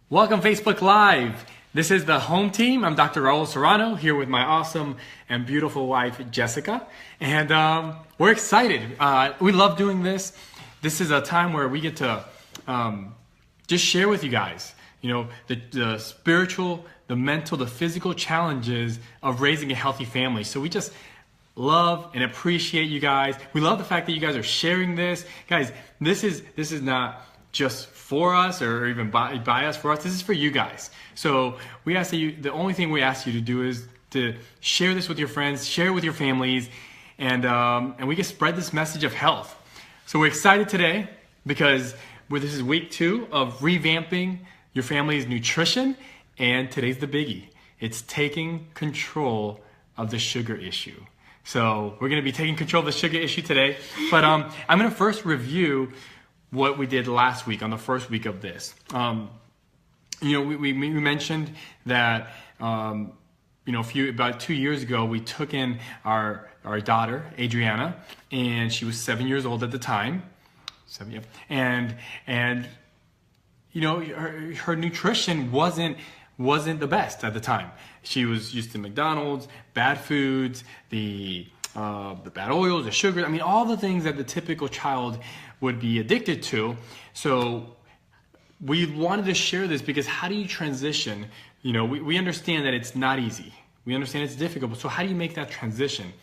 Welcome Facebook Live. This is the home team. I'm Dr. Raul Serrano here with my awesome and beautiful wife, Jessica. And we're excited. We love doing this. This is a time where we get to just share with you guys, the spiritual, the mental, the physical challenges of raising a healthy family. So we just love and appreciate you guys. We love the fact that you guys are sharing this. Guys, this is not just for us or even by us, for us. This is for you guys. So we ask that the only thing we ask you to do is to share this with your friends, share it with your families, and we can spread this message of health. So we're excited today because this is week 2 of revamping your family's nutrition, and today's the biggie. It's taking control of the sugar issue. So we're going to be taking control of the sugar issue today, but I'm going to first review what we did last week on the first week of this. We mentioned that about 2 years ago we took in our daughter Adriana, and she was 7 years old at the time. And her nutrition wasn't the best at the time. She was used to McDonald's, bad foods, the bad oils, the sugar. I mean, all the things that the typical child would be addicted to. So we wanted to share this because how do you transition? We understand that it's not easy. We understand it's difficult. So how do you make that transition?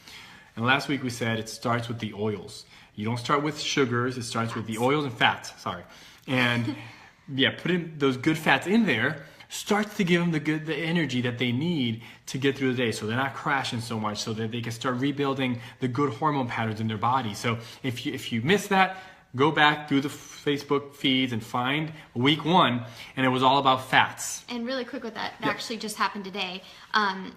And last week we said it starts with the oils. You don't start with sugars. It starts with the oils and fats. And putting those good fats in there starts to give them the energy that they need to get through the day, so they're not crashing so much, so that they can start rebuilding the good hormone patterns in their body. So if you missed that, go back through the Facebook feeds and find week 1, and it was all about fats. And really quick with that, it actually just happened today.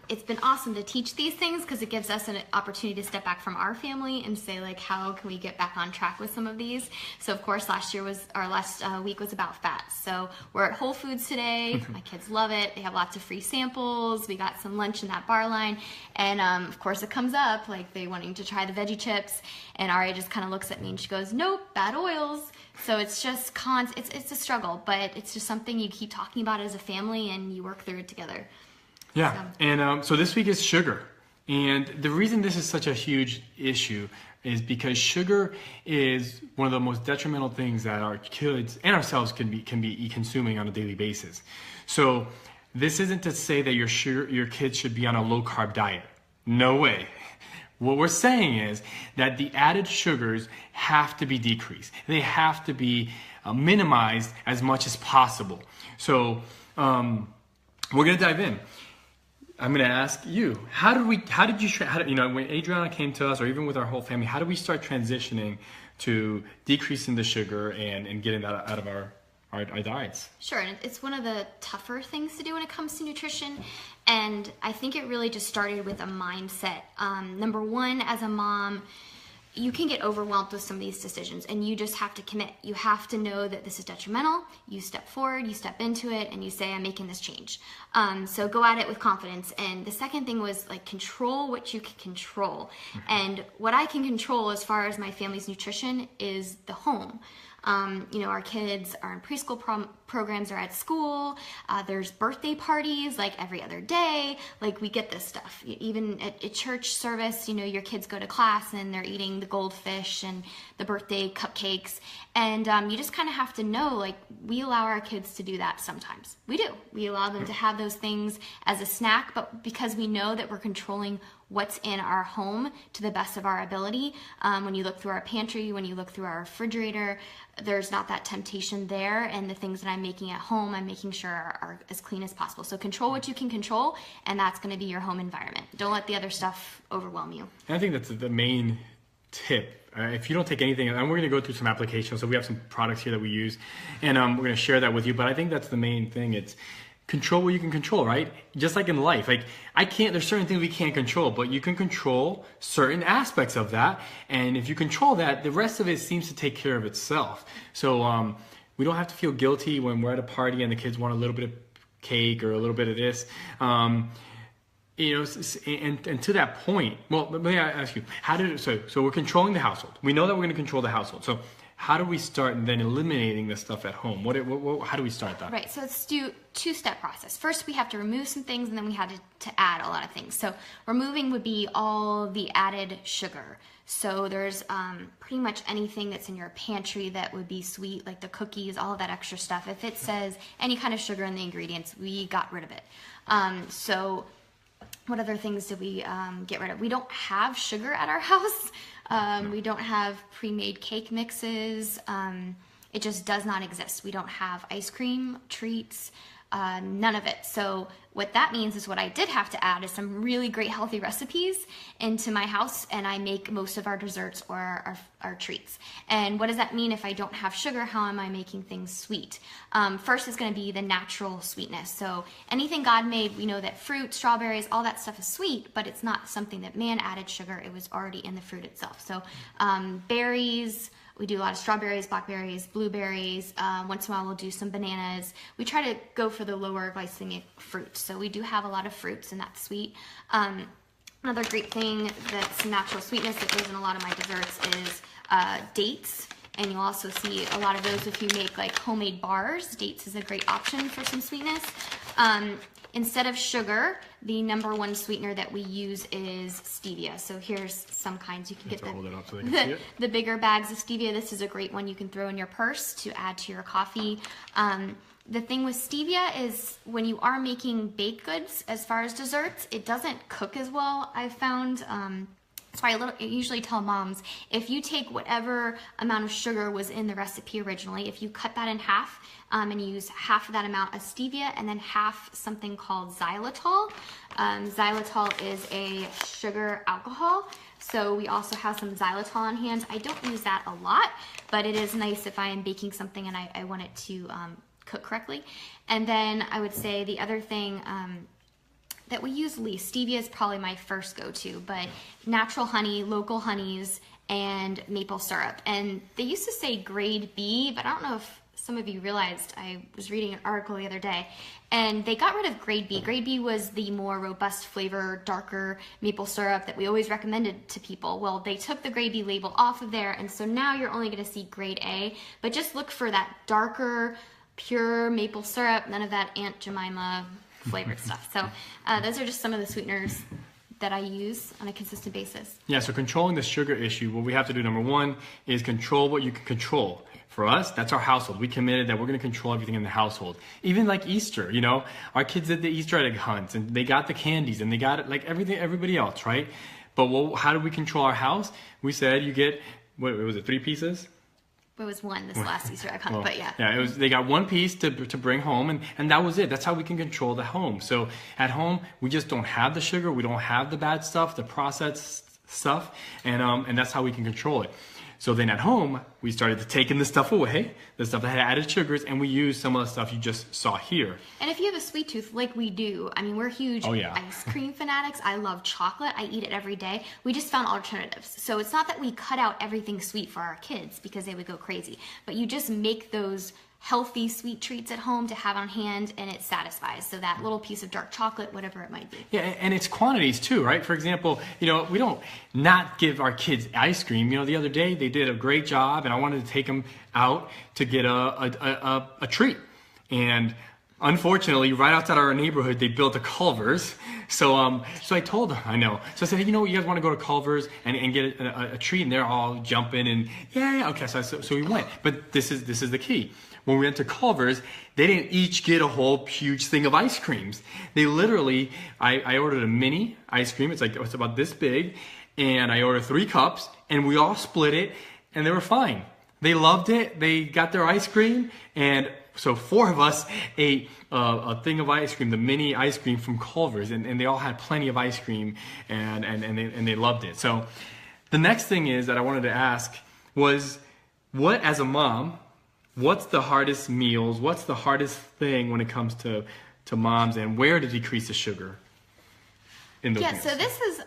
It's been awesome to teach these things because it gives us an opportunity to step back from our family and say, like, how can we get back on track with some of these? So of course last week was about fats. So we're at Whole Foods today. My kids love it. They have lots of free samples. We got some lunch in that bar line, and of course it comes up like they wanting to try the veggie chips, and Aria just kind of looks at me and she goes, nope, bad oils. So it's just it's a struggle, but it's just something you keep talking about as a family and you work through it together. Yeah, and so this week is sugar. And the reason this is such a huge issue is because sugar is one of the most detrimental things that our kids and ourselves can be consuming on a daily basis. So this isn't to say that your kids should be on a low-carb diet. No way. What we're saying is that the added sugars have to be decreased. They have to be minimized as much as possible. So we're going to dive in. I'm going to ask you, when Adriana came to us, or even with our whole family, how did we start transitioning to decreasing the sugar and getting that out of our diets? Sure, and it's one of the tougher things to do when it comes to nutrition, and I think it really just started with a mindset. Number one, as a mom, you can get overwhelmed with some of these decisions, and you just have to commit. You have to know that this is detrimental. You step forward, you step into it, and you say, I'm making this change. So go at it with confidence. And the second thing was, like, control what you can control. And what I can control as far as my family's nutrition is the home. Our kids are in preschool programs or at school. There's birthday parties like every other day. Like, we get this stuff. Even at church service, your kids go to class and they're eating the goldfish and the birthday cupcakes. And you just kind of have to know, like, we allow our kids to do that sometimes. We do. We allow them to have those things as a snack, but because we know that we're controlling what's in our home to the best of our ability. When you look through our pantry, when you look through our refrigerator, there's not that temptation there, and the things that I'm making at home, I'm making sure are as clean as possible. So control what you can control, and that's going to be your home environment. Don't let the other stuff overwhelm you. And I think that's the main tip. If you don't take anything, and we're going to go through some applications, so we have some products here that we use, and we're going to share that with you, but I think that's the main thing. It's control what you can control, right? Just like in life, there's certain things we can't control, but you can control certain aspects of that. And if you control that, the rest of it seems to take care of itself. So we don't have to feel guilty when we're at a party and the kids want a little bit of cake or a little bit of this. And to that point, well, let me ask you, so we're controlling the household. We know that we're going to control the household. So how do we start then eliminating the stuff at home? How do we start that? Right, so let's do two-step process. First, we have to remove some things, and then we have to add a lot of things. So removing would be all the added sugar. So there's pretty much anything that's in your pantry that would be sweet, like the cookies, all of that extra stuff. If it says any kind of sugar in the ingredients, we got rid of it. So what other things did we get rid of? We don't have sugar at our house. We don't have pre-made cake mixes. It just does not exist. We don't have ice cream, treats, none of it. So what that means is what I did have to add is some really great healthy recipes into my house, and I make most of our desserts or our treats. And what does that mean if I don't have sugar? How am I making things sweet? First is going to be the natural sweetness. So anything God made, we know that fruit, strawberries, all that stuff is sweet, but it's not something that man added sugar. It was already in the fruit itself. So berries, we do a lot of strawberries, blackberries, blueberries. Once in a while, we'll do some bananas. We try to go for the lower glycemic fruits. So we do have a lot of fruits, and that's sweet. Another great thing that's natural sweetness that goes in a lot of my desserts is dates. And you'll also see a lot of those if you make like homemade bars. Dates is a great option for some sweetness. Instead of sugar, the #1 sweetener that we use is stevia. So here's some kinds. You can get hold it up so they can see it. the bigger bags of stevia. This is a great one you can throw in your purse to add to your coffee. The thing with stevia is when you are making baked goods, as far as desserts, it doesn't cook as well, I've found. So I usually tell moms, if you take whatever amount of sugar was in the recipe originally, if you cut that in half and use half of that amount of stevia and then half something called xylitol. Xylitol is a sugar alcohol. So we also have some xylitol on hand. I don't use that a lot, but it is nice if I am baking something and I want it to cook correctly. And then I would say the other thing that we use least, stevia is probably my first go-to, but natural honey, local honeys, and maple syrup. And they used to say grade B, but I don't know if some of you realized, I was reading an article the other day, and they got rid of grade B. Grade B was the more robust flavor, darker maple syrup that we always recommended to people. Well, they took the grade B label off of there, and so now you're only gonna see grade A, but just look for that darker, pure maple syrup, none of that Aunt Jemima flavored stuff. So those are just some of the sweeteners that I use on a consistent basis. Yeah, so controlling the sugar issue, what we have to do, #1, is control what you can control. For us, that's our household. We committed that we're going to control everything in the household. Even like Easter, you know, our kids did the Easter egg hunts, and they got the candies, and they got it like everybody else, right? But how do we control our house? We said you get, what was it, 3 pieces? It was one this last Easter egg hunt, but yeah. Yeah, they got 1 piece to bring home, and that was it. That's how we can control the home. So at home, we just don't have the sugar, we don't have the bad stuff, the processed stuff, and that's how we can control it. So then at home, we started to taking the stuff away, the stuff that had added sugars, and we used some of the stuff you just saw here. And if you have a sweet tooth like we do, I mean, we're huge ice cream fanatics. I love chocolate. I eat it every day. We just found alternatives. So it's not that we cut out everything sweet for our kids because they would go crazy, but you just make those healthy sweet treats at home to have on hand, and it satisfies. So that little piece of dark chocolate, whatever it might be. Yeah, and it's quantities too, right? For example, you know, we don't not give our kids ice cream. You know, the other day they did a great job, and I wanted to take them out to get a treat. And unfortunately, right outside our neighborhood, they built a Culver's. So I told them, I know. So I said, hey, you know what, you guys want to go to Culver's and get a treat? And they're all jumping and yeah. Okay, so we went. But this is the key. When we went to Culver's, they didn't each get a whole huge thing of ice creams. They literally, I ordered a mini ice cream. It's about this big, and I ordered 3 cups, and we all split it, and they were fine. They loved it. They got their ice cream, and so 4 of us ate a thing of ice cream, the mini ice cream from Culver's, and they all had plenty of ice cream, and they loved it. So the next thing is that I wanted to ask was, what as a mom, what's the hardest meals? What's the hardest thing when it comes to moms, and where to decrease the sugar in those meals? So this is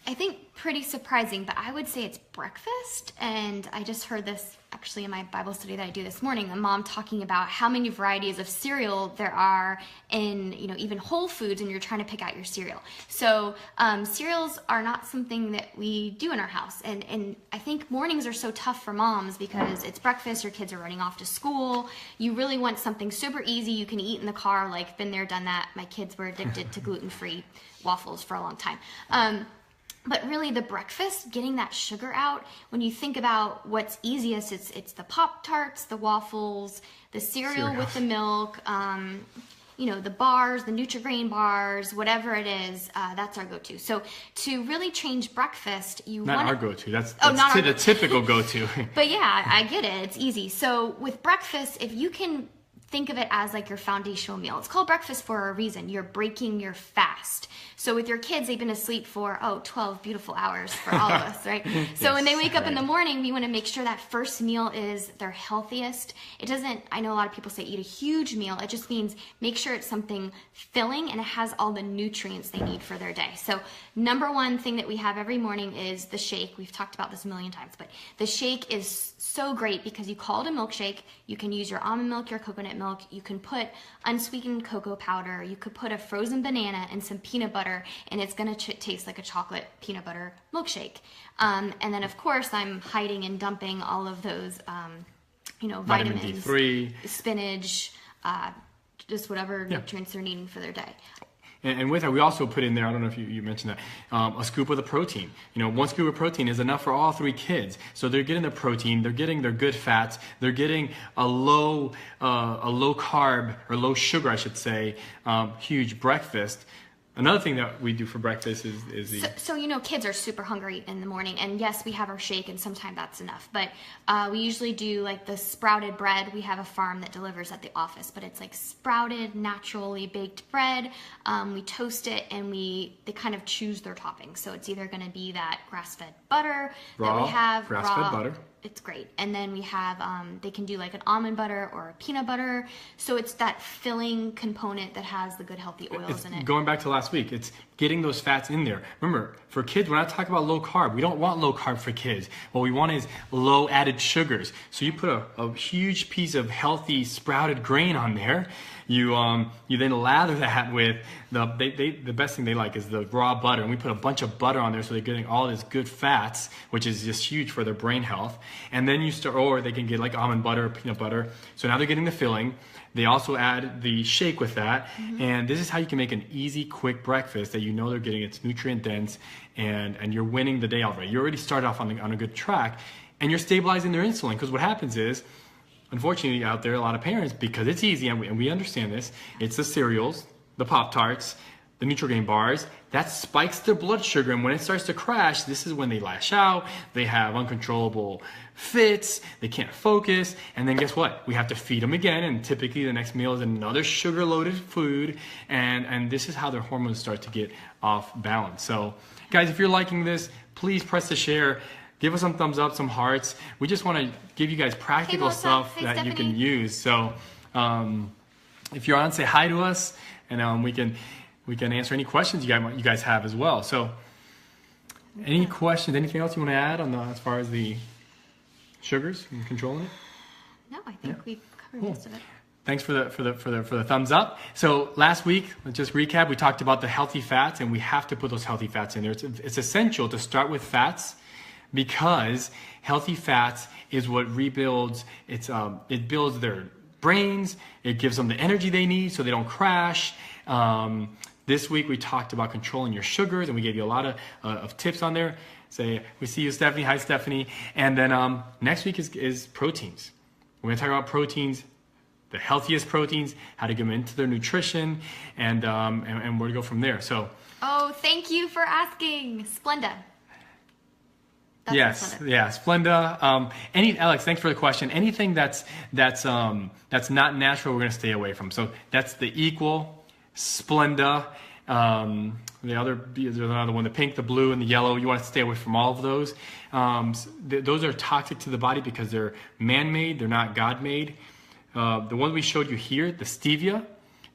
I think pretty surprising, but I would say it's breakfast. And I just heard this actually in my Bible study that I do this morning, a mom talking about how many varieties of cereal there are in, even Whole Foods, and you're trying to pick out your cereal. So cereals are not something that we do in our house. And I think mornings are so tough for moms because it's breakfast, your kids are running off to school. You really want something super easy you can eat in the car, like been there, done that. My kids were addicted to gluten-free waffles for a long time. But really the breakfast, getting that sugar out, when you think about what's easiest, it's the Pop-Tarts, the waffles, the cereal with the milk, the bars, the Nutri-Grain bars, whatever it is, that's our go-to. So to really change breakfast, Not our go-to, that's not the typical go-to. But yeah, I get it, it's easy. So with breakfast, if you can think of it as like your foundational meal. It's called breakfast for a reason. You're breaking your fast. So with your kids, they've been asleep for, 12 beautiful hours for all of us, right? So when they wake up in the morning, we want to make sure that first meal is their healthiest. It doesn't, I know a lot of people say eat a huge meal. It just means make sure it's something filling and it has all the nutrients they need for their day. So number one thing that we have every morning is the shake. We've talked about this a million times, but the shake is so great because you call it a milkshake. You can use your almond milk, your coconut milk. You can put unsweetened cocoa powder. You could put a frozen banana and some peanut butter, and it's going to taste like a chocolate peanut butter milkshake. And then, of course, I'm hiding and dumping all of those, Vitamin vitamins, D3, spinach, just whatever nutrients they're needing for their day. And with that, we also put in there, I don't know if you mentioned that, a scoop of the protein. One scoop of protein is enough for all three kids. So they're getting their protein, they're getting their good fats, they're getting a low carb, or low sugar, I should say, huge breakfast. Another thing that we do for breakfast is the... So kids are super hungry in the morning, and yes, we have our shake, and sometimes that's enough. But we usually do like the sprouted bread. We have a farm that delivers at the office, but it's like sprouted, naturally baked bread. We toast it, and they kind of choose their toppings. So it's either going to be that grass-fed butter that we have. Grass-fed butter. It's great. And then we have, they can do like an almond butter or a peanut butter. So it's that filling component that has the good healthy oils in it. Going back to last week, it's getting those fats in there. Remember, for kids, we're not talking about low carb. We don't want low carb for kids. What we want is low added sugars. So you put a huge piece of healthy sprouted grain on there. You then lather that with the best thing they like is the raw butter, and we put a bunch of butter on there so they're getting all this good fats, which is just huge for their brain health. And then or they can get like almond butter or peanut butter. So now they're getting the filling. They also add the shake with that, and this is how you can make an easy, quick breakfast that they're getting. It's nutrient dense, and you're winning the day already. You already started off on a good track, and you're stabilizing their insulin, because what happens is, unfortunately, out there, a lot of parents, because it's easy, and we understand this, it's the cereals, the Pop-Tarts, the Nutri-Grain bars, that spikes their blood sugar, and when it starts to crash, this is when they lash out, they have uncontrollable fits, they can't focus, and then guess what? We have to feed them again, and typically the next meal is another sugar-loaded food, and this is how their hormones start to get off balance. So, guys, if you're liking this, please press the share. Give us some thumbs up, some hearts. We just want to give you guys practical stuff that you can use. So if you're on, say hi to us, and we can answer any questions you guys have as well. So any questions, anything else you want to add as far as the sugars and controlling it? No, I think we covered most of it. Thanks for the thumbs up. So last week, let's just recap. We talked about the healthy fats, and we have to put those healthy fats in there. It's essential to start with fats, because healthy fats is what rebuilds. It builds their brains. It gives them the energy they need so they don't crash. This week we talked about controlling your sugars, and we gave you a lot of tips on there. We see you, Stephanie. Hi, Stephanie. And then next week is proteins. We're going to talk about proteins, the healthiest proteins, how to get them into their nutrition, and where to go from there. So. Oh, thank you for asking, Splenda. Yes, Splenda. Alex, thanks for the question. Anything that's not natural, we're going to stay away from. So that's the Equal, Splenda. There's another one, the pink, the blue, and the yellow. You want to stay away from all of those. Those are toxic to the body because they're man-made. They're not God-made. The ones we showed you here, the stevia,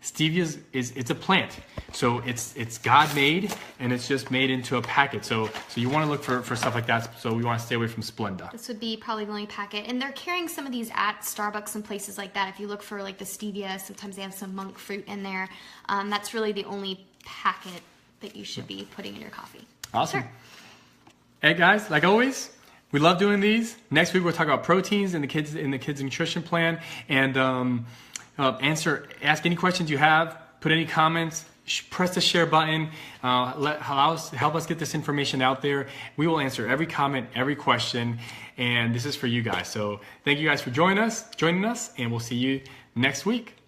Stevia it's a plant, so it's God made, and it's just made into a packet. So you want to look for stuff like that. So we want to stay away from Splenda. This would be probably the only packet, and they're carrying some of these at Starbucks and places like that. If you look for like the stevia, sometimes they have some monk fruit in there. That's really the only packet that you should be putting in your coffee. Awesome. Sure. Hey guys, like always, we love doing these. Next week we'll talk about proteins in the kids nutrition plan, and ask any questions you have, put any comments, press the share button, help us get this information out there. We will answer every comment, every question, and this is for you guys. So thank you guys for joining us, and we'll see you next week.